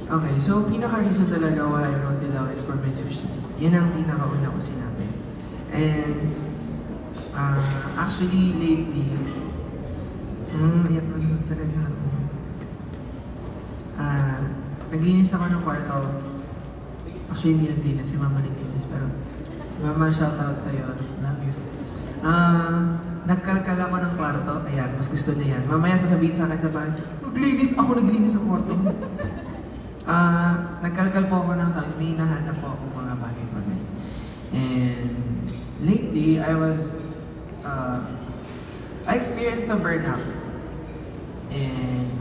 Okay, so pinaka-reason talaga why I wrote Dilaw is for my sushis. Yan ang pinaka-una ko sinabi. And actually lately, iyak na naman talaga ako. Naglinis ako ng kwarto. Actually hindi naglinis, si Mama naglinis, pero Mama, shoutout sa'yo. Love you. Nagkalkal ako ng kwarto. Ayan, mas gusto niya yan. Mamaya sasabihin sa akin sa bahay, naglinis sa kwarto. Nagkalkal po ako ng sounds. May hinahanap po ako mga bagay-bagay. And lately, I experienced a burnout. And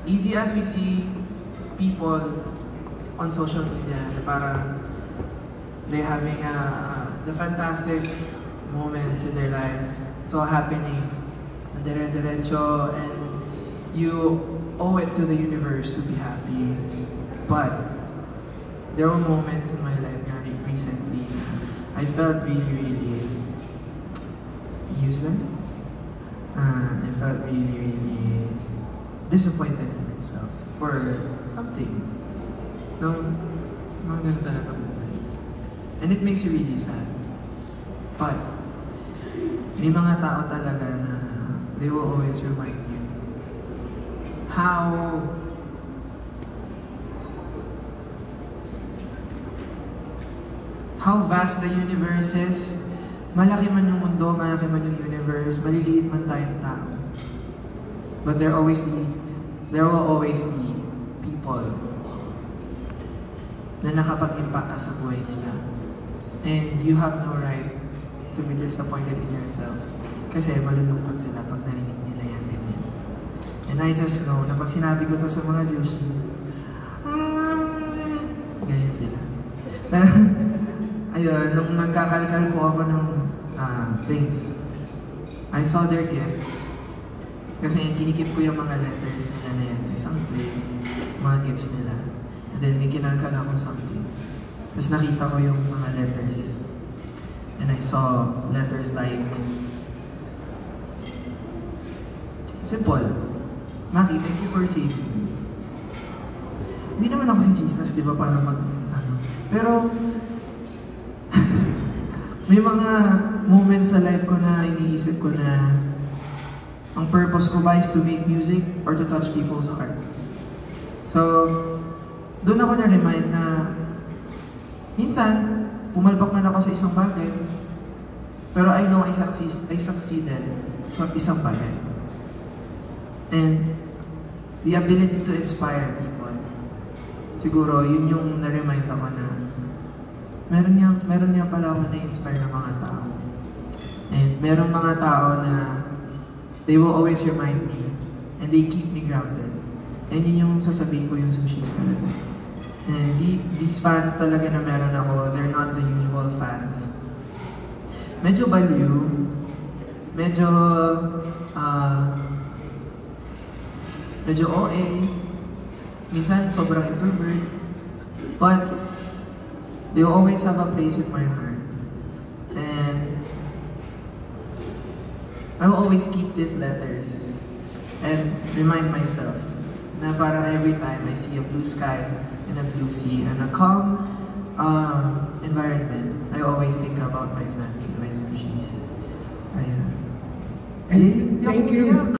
easy as we see people on social media, parang they're having the fantastic moments in their lives. It's all happening, dire-diretso, and you owe it to the universe to be happy. But there were moments in my life recently I felt really useless. I felt really disappointed in myself for something. Mga ganun talaga moments. And it makes you really sad. But may mga tao talaga na they will always remind you how vast the universe is. Malaki man yung mundo, malaki man yung universe, maliliit man tayong tao. But there will always be people na nakapag-impact ka sa buhay nila. And you have no right to be disappointed in yourself. Kasi malulungkot sila pag narinig nila yan ganyan. And I just know na pag sinabi ko to sa mga Zushis, ganyan sila. Ayun, nung nagkakalkal po ako ng things, I saw their gifts. Kasi kinikip ko yung mga letters nila na yan sa isang place, mga gifts nila. And then may kinalkal ako something. Tapos nakita ko yung mga letters. And I saw letters like, simple, Maki, thank you for saving me. Hindi naman ako si Jesus, di ba, para pero, may mga moments sa life ko na iniisip ko na ang purpose ko ba is to make music or to touch people's heart. So, doon ako na-remind na minsan, pumalpak man ako sa isang bagay, pero I know I succeeded sa isang bagay. And the ability to inspire people, siguro yun yung na-remind ako na meron niya pala ako na-inspire ng mga tao. And merong mga tao na they will always remind me and they keep me grounded. And yun yung sasabihin ko yung Zushis talaga. And these fans talaga na meron ako, they're not the usual fans. Medyo baliw, medyo OA, minsan sobrang introvert, but they will always have a place in my heart. And I will always keep these letters and remind myself na parang every time I see a blue sky and a blue sea and a calm environment, I always think about my fans and my Zushis. Ayan. And thank you.